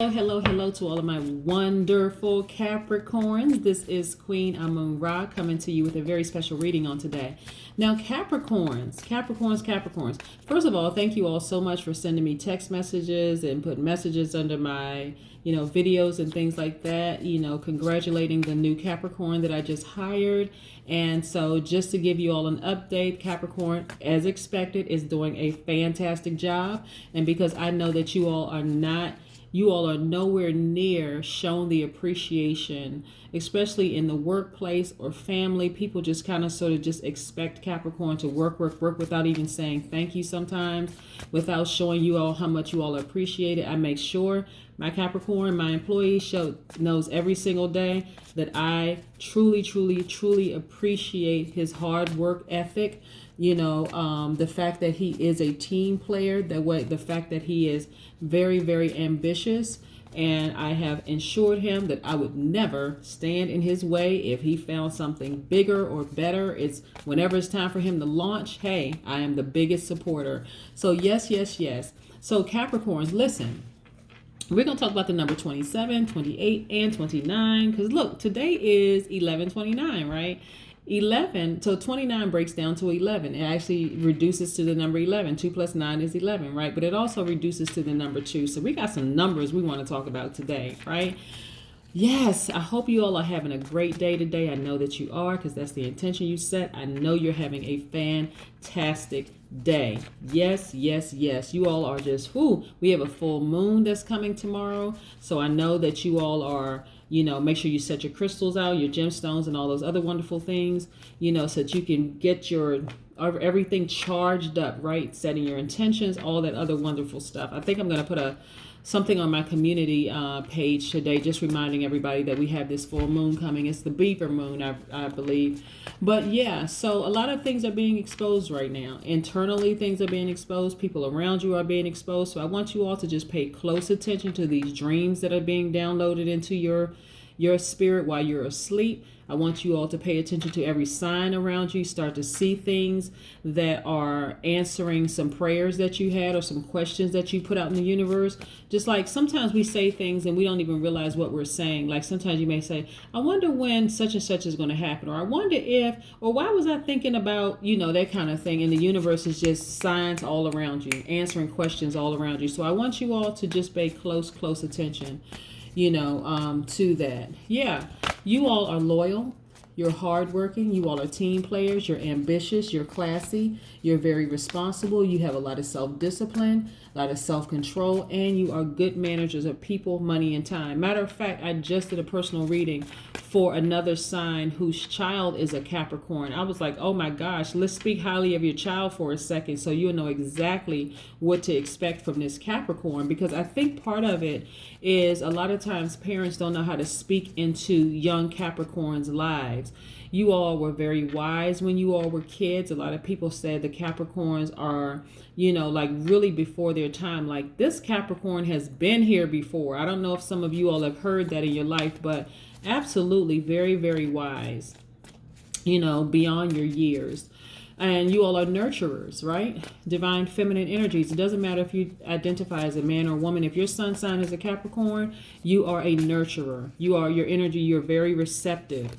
Hello to all of my wonderful Capricorns. This is Queen Amun Ra coming to you with a very special reading on today. Now, Capricorns. First of all, thank you all so much for sending me text messages and putting messages under my, videos and things like that, congratulating the new Capricorn that I just hired. And so just to give you all an update, Capricorn, as expected, is doing a fantastic job. And because I know that you all are nowhere near shown the appreciation, especially in the workplace or family. People just kind of sort of just expect Capricorn to work without even saying thank you sometimes, without showing you all how much you all appreciate it. I make sure my Capricorn, my employee knows every single day that I truly appreciate his hard work ethic. The fact that he is a team player, the fact that he is very ambitious, and I have ensured him that I would never stand in his way if he found something bigger or better. It's whenever it's time for him to launch, hey, I am the biggest supporter. So yes. So Capricorns, listen. We're going to talk about the number 27, 28, and 29. Because look, today is 11/29, right? 11, so 29 breaks down to 11. It actually reduces to the number 11. 2 plus 9 is 11, right? But it also reduces to the number 2. So we got some numbers we want to talk about today, right? Yes, I hope you all are having a great day today. I know that you are, because that's the intention you set. I know you're having a fantastic day. Yes. You all are just, we have a full moon that's coming tomorrow. So I know that you all are, make sure you set your crystals out, your gemstones, and all those other wonderful things, so that you can get your everything charged up, right? Setting your intentions, all that other wonderful stuff. I think I'm going to put something on my community page today, just reminding everybody that we have this full moon coming. It's the beaver moon, I believe. But yeah, so a lot of things are being exposed right now. Internally, things are being exposed. People around you are being exposed. So I want you all to just pay close attention to these dreams that are being downloaded into your spirit while you're asleep. I want you all to pay attention to every sign around you. Start to see things that are answering some prayers that you had or some questions that you put out in the universe. Just like sometimes we say things and we don't even realize what we're saying. Like sometimes you may say, I wonder when such and such is going to happen. Or I wonder if, or why was I thinking about, that kind of thing. And the universe is just signs all around you, answering questions all around you. So I want you all to just pay close attention, to that. Yeah. You all are loyal, you're hardworking, you all are team players, you're ambitious, you're classy, you're very responsible, you have a lot of self-discipline, a lot of self-control, and you are good managers of people, money, and time. Matter of fact, I just did a personal reading for another sign whose child is a Capricorn. I was like, oh my gosh, let's speak highly of your child for a second so you'll know exactly what to expect from this Capricorn, because I think part of it is a lot of times parents don't know how to speak into young Capricorns' lives. You all were very wise when you all were kids. A lot of people said the Capricorns are, like really before their time. Like this Capricorn has been here before. I don't know if some of you all have heard that in your life, but absolutely very wise, beyond your years. And you all are nurturers, right? Divine feminine energies. It doesn't matter if you identify as a man or woman. If your sun sign is a Capricorn, you are a nurturer. You are your energy. You're very receptive.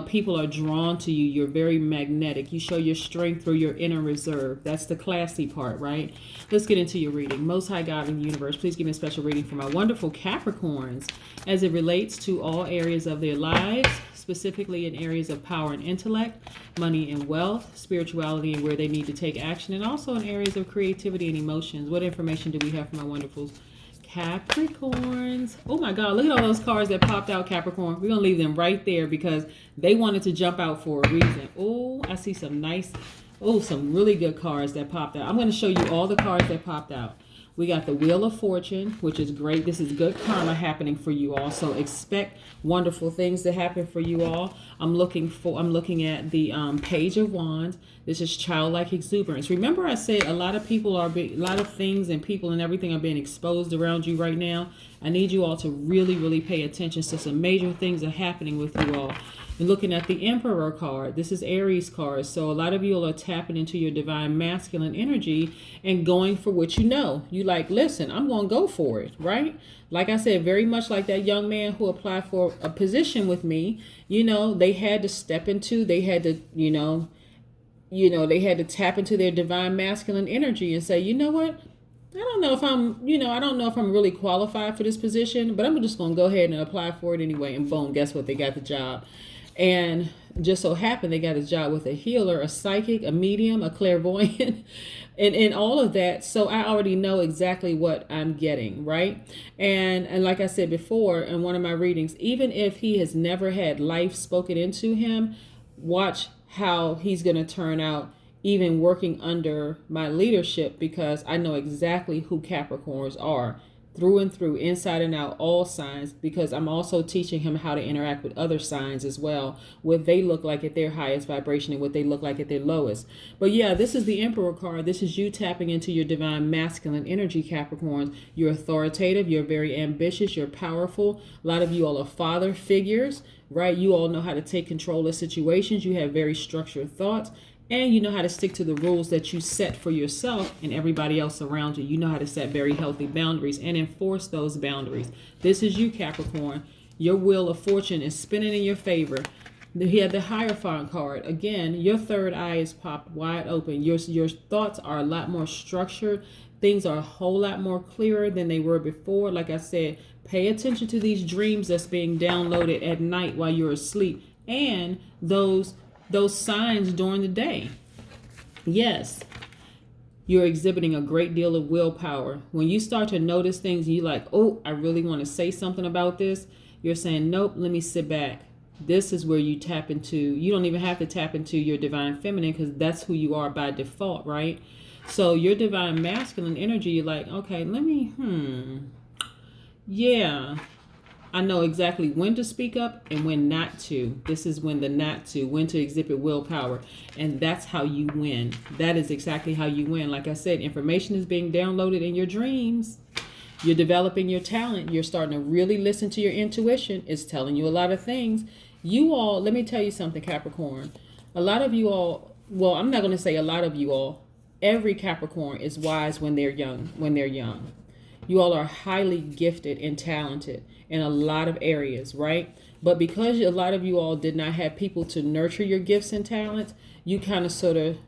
People are drawn to you. You're very magnetic. You show your strength through your inner reserve. That's the classy part, right? Let's get into your reading. Most High God in the universe, please give me a special reading for my wonderful Capricorns as it relates to all areas of their lives, specifically in areas of power and intellect, money and wealth, spirituality and where they need to take action, and also in areas of creativity and emotions. What information do we have for my wonderful Capricorns? Oh my God, look at all those cards that popped out, Capricorn. We're going to leave them right there because they wanted to jump out for a reason. Oh, I see some some really good cards that popped out. I'm going to show you all the cards that popped out. We got the Wheel of Fortune, which is great. This is good karma happening for you all. So expect wonderful things to happen for you all. I'm looking at the Page of Wands. This is childlike exuberance. Remember I said a lot of things and people and everything are being exposed around you right now. I need you all to really, really pay attention to some major things are happening with you all. And looking at the Emperor card, this is Aries card. So a lot of you all are tapping into your divine masculine energy and going for what you know. You like, listen, I'm going to go for it, right? Like I said, very much like that young man who applied for a position with me, you know, they had to step into, they had to, they had to tap into their divine masculine energy and say, you know what? I don't know if I'm really qualified for this position, but I'm just going to go ahead and apply for it anyway. And boom, guess what? They got the job. And just so happened they got a job with a healer, a psychic, a medium, a clairvoyant, and all of that. So I already know exactly what I'm getting, right? And like I said before in one of my readings, even if he has never had life spoken into him, watch how he's going to turn out even working under my leadership, because I know exactly who Capricorns are through and through, inside and out, all signs, because I'm also teaching him how to interact with other signs as well, what they look like at their highest vibration and what they look like at their lowest. But yeah, this is the Emperor card. This is you tapping into your divine masculine energy, Capricorns. You're authoritative, you're very ambitious, you're powerful. A lot of you all are father figures, right? You all know how to take control of situations. You have very structured thoughts. And you know how to stick to the rules that you set for yourself and everybody else around you. You know how to set very healthy boundaries and enforce those boundaries. This is you, Capricorn. Your wheel of fortune is spinning in your favor. He had the Hierophant card. Again, your third eye is popped wide open. Your thoughts are a lot more structured. Things are a whole lot more clearer than they were before. Like I said, pay attention to these dreams that's being downloaded at night while you're asleep, and those signs during the day. Yes, you're exhibiting a great deal of willpower. When you start to notice things, you like, oh, I really want to say something about this. You're saying, nope, let me sit back. This is where you tap into, you don't even have to tap into your divine feminine, because that's who you are by default, right? So your divine masculine energy, you're like, okay, yeah, I know exactly when to speak up and when not to. This is when to exhibit willpower. And that's how you win. That is exactly how you win. Like I said, information is being downloaded in your dreams. You're developing your talent. You're starting to really listen to your intuition. It's telling you a lot of things. You all, let me tell you something, Capricorn. A lot of you all, well, I'm not going to say a lot of you all. Every Capricorn is wise when they're young. You all are highly gifted and talented in a lot of areas, right? But because a lot of you all did not have people to nurture your gifts and talents, you kind of sort of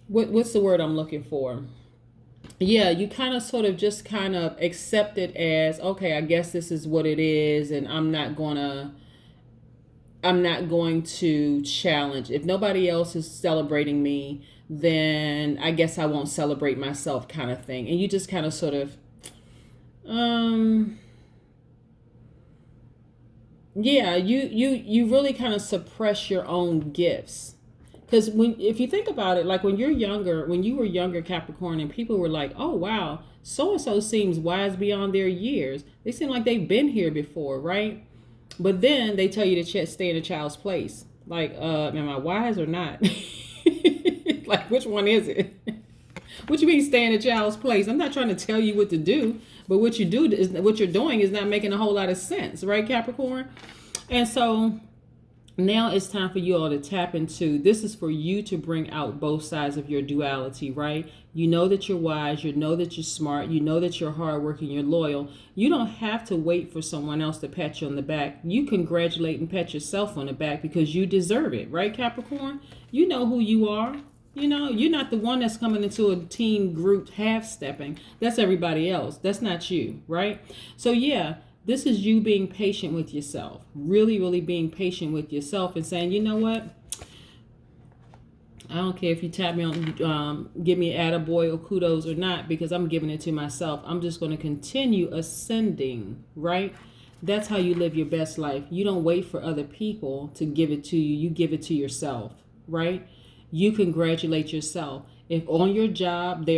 what's the word I'm looking for? Yeah, you kind of sort of just kind of accept it as, okay, I guess this is what it is, and I'm not going to challenge. If nobody else is celebrating me, then I guess I won't celebrate myself, kind of thing. And you just kind of sort of, yeah, you really kind of suppress your own gifts. Because if you think about it, like when you were younger, Capricorn, and people were like, oh, wow, so-and-so seems wise beyond their years. They seem like they've been here before, right? But then they tell you to stay in a child's place. Like, am I wise or not? Like, which one is it? What you mean stay in a child's place? I'm not trying to tell you what to do, but what you're doing is not making a whole lot of sense, right, Capricorn? And so now it's time for you all to tap into, this is for you to bring out both sides of your duality, right? You know that you're wise, you know that you're smart, you know that you're hardworking, you're loyal. You don't have to wait for someone else to pat you on the back. You congratulate and pat yourself on the back because you deserve it, right, Capricorn? You know who you are. You know, you're not the one that's coming into a team group half-stepping. That's everybody else. That's not you, right? So yeah, this is you being patient with yourself. Really, really being patient with yourself and saying, you know what? I don't care if you tap me on, give me attaboy or kudos or not, because I'm giving it to myself. I'm just going to continue ascending, right? That's how you live your best life. You don't wait for other people to give it to you. You give it to yourself, right? You congratulate yourself. If on your job they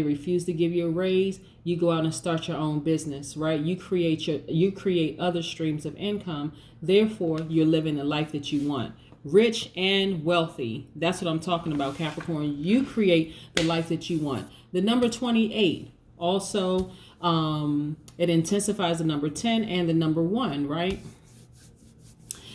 refuse to give you a raise, you go out and start your own business, right? You create other streams of income. Therefore, you're living the life that you want. rich and wealthy. That's what I'm talking about, Capricorn. You create the life that you want. The number 28 also, it intensifies the number 10 and the number 1, right?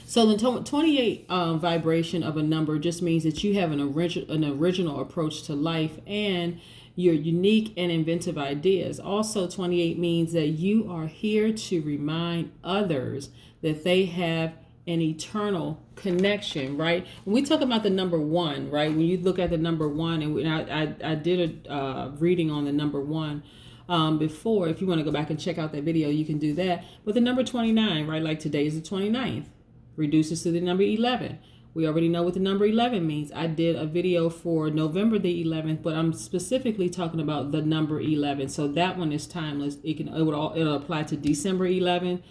So the 28 vibration of a number just means that you have an original approach to life and your unique and inventive ideas. Also, 28 means that you are here to remind others that they have an eternal connection, right? When we talk about the number 1, right? When you look at the number 1, and I did a reading on the number 1 before. If you want to go back and check out that video, you can do that. But the number 29, right? Like today is the 29th. Reduces to the number 11. We already know what the number 11 means. I did a video for November the 11th, but I'm specifically talking about the number 11. So that one is timeless. It'll apply to December 11th,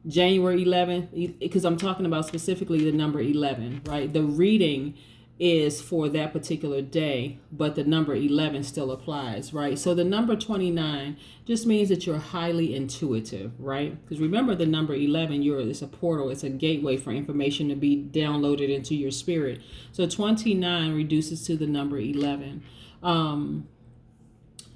January 11th, because I'm talking about specifically the number 11, right? The reading is for that particular day, but the number 11 still applies, right? So the number 29 just means that you're highly intuitive, right? Because remember, the number 11, it's a portal, it's a gateway for information to be downloaded into your spirit. So 29 reduces to the number 11. And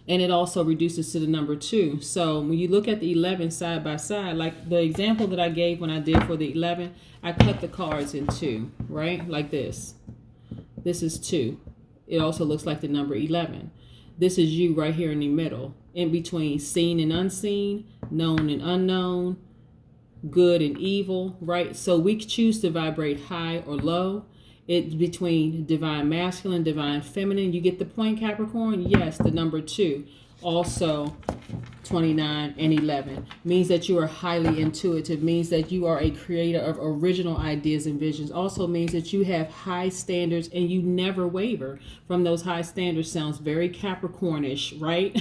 it also reduces to the number 2. So when you look at the 11 side by side, like the example that I gave when I did for the 11, I cut the cards in 2, right? Like this. This is 2. It also looks like the number 11. This is you right here in the middle, in between seen and unseen, known and unknown, good and evil, right? So we choose to vibrate high or low. It's between divine masculine, divine feminine. You get the point, Capricorn? Yes, the number 2. Also, 29 and 11 means that you are highly intuitive, means that you are a creator of original ideas and visions. Also means that you have high standards and you never waver from those high standards. Sounds very Capricornish, right?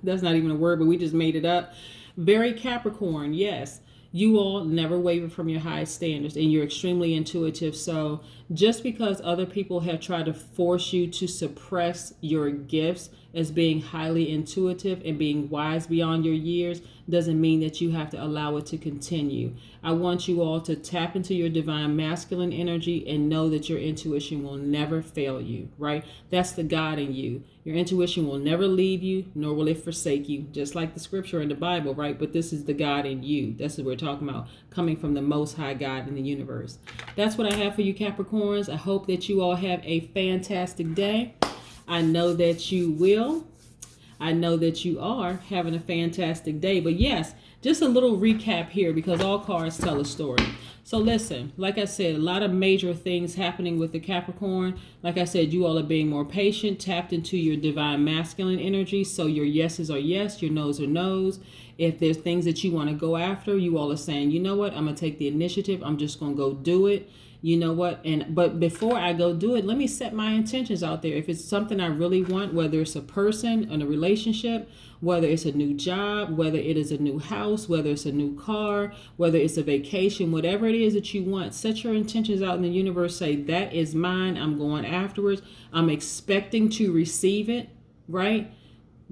That's not even a word, but we just made it up. Very Capricorn, yes. You all never waver from your high standards and you're extremely intuitive. So just because other people have tried to force you to suppress your gifts as being highly intuitive and being wise beyond your years doesn't mean that you have to allow it to continue. I want you all to tap into your divine masculine energy and know that your intuition will never fail you, right? That's the God in you. Your intuition will never leave you, nor will it forsake you, just like the scripture in the Bible, right? But this is the God in you. That's what we're talking about, coming from the Most High God in the universe. That's what I have for you, Capricorns. I hope that you all have a fantastic day. I know that you will. I know that you are having a fantastic day. But yes, just a little recap here because all cards tell a story. So listen, like I said, a lot of major things happening with the Capricorn. Like I said, you all are being more patient, tapped into your divine masculine energy. So your yeses are yes, your no's are no's. If there's things that you want to go after, you all are saying, you know what, I'm going to take the initiative. I'm just going to go do it. You know what? But before I go do it, let me set my intentions out there. If it's something I really want, whether it's a person in a relationship, whether it's a new job, whether it is a new house, whether it's a new car, whether it's a vacation, whatever it is that you want, set your intentions out in the universe. Say, that is mine. I'm going afterwards. I'm expecting to receive it, right?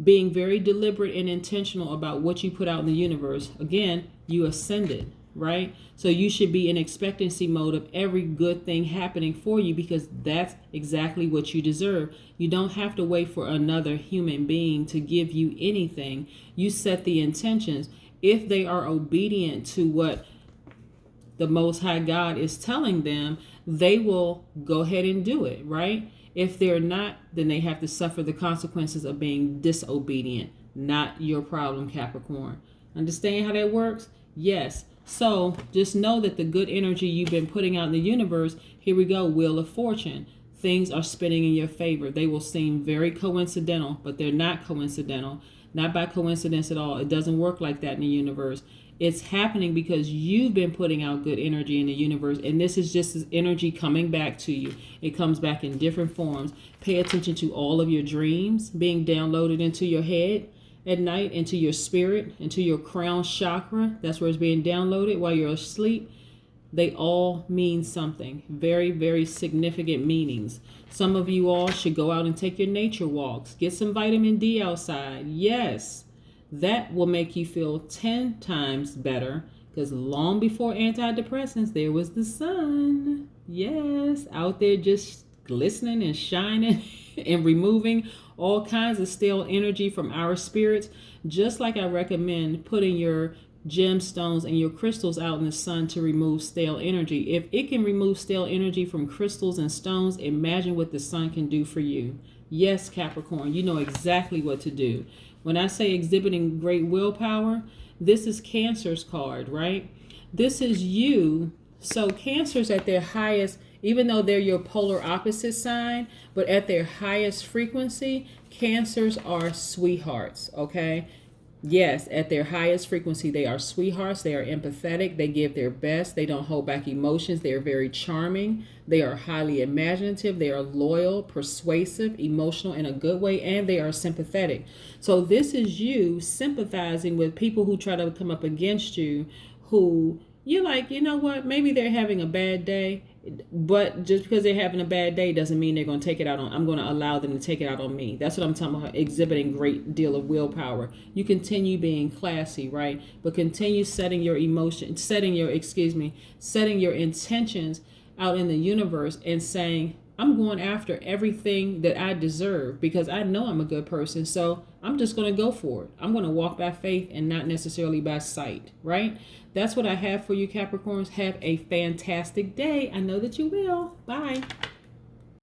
Being very deliberate and intentional about what you put out in the universe. Again, you ascended, right? So you should be in expectancy mode of every good thing happening for you because that's exactly what you deserve. You don't have to wait for another human being to give you anything. You set the intentions. If they are obedient to what the Most High God is telling them, they will go ahead and do it, right? If they're not, then they have to suffer the consequences of being disobedient. Not your problem, Capricorn. Understand how that works? Yes. So just know that the good energy you've been putting out in the universe, here we go, Wheel of Fortune. Things are spinning in your favor. They will seem very coincidental, but they're not coincidental. Not by coincidence at all. It doesn't work like that in the universe. It's happening because you've been putting out good energy in the universe, and this is just this energy coming back to you. It comes back in different forms. Pay attention to all of your dreams being downloaded into your head at night, into your spirit, into your crown chakra. That's where it's being downloaded while you're asleep. They all mean something. Very, very significant meanings. Some of you all should go out and take your nature walks. Get some vitamin D outside. Yes, that will make you feel 10 times better because long before antidepressants, there was the sun. Yes, out there just glistening and shining and removing all kinds of stale energy from our spirits. Just like I recommend putting your gemstones and your crystals out in the sun to remove stale energy. If it can remove stale energy from crystals and stones, imagine what the sun can do for you. Yes, Capricorn, you know exactly what to do. When I say exhibiting great willpower, this is Cancer's card, right? This is you. So Cancer's at their highest, even though they're your polar opposite sign, but at their highest frequency, Cancers are sweethearts, okay? Yes, at their highest frequency, they are sweethearts. They are empathetic. They give their best. They don't hold back emotions. They are very charming. They are highly imaginative. They are loyal, persuasive, emotional in a good way, and they are sympathetic. So this is you sympathizing with people who try to come up against you, who you're like, you know what, maybe they're having a bad day, but just because they're having a bad day doesn't mean they're going to take it out on, I'm going to allow them to take it out on me. That's what I'm talking about, exhibiting great deal of willpower. You continue being classy, right? But continue setting your setting your intentions out in the universe and saying, I'm going after everything that I deserve because I know I'm a good person. So I'm just going to go for it. I'm going to walk by faith and not necessarily by sight, right? That's what I have for you, Capricorns. Have a fantastic day. I know that you will. Bye.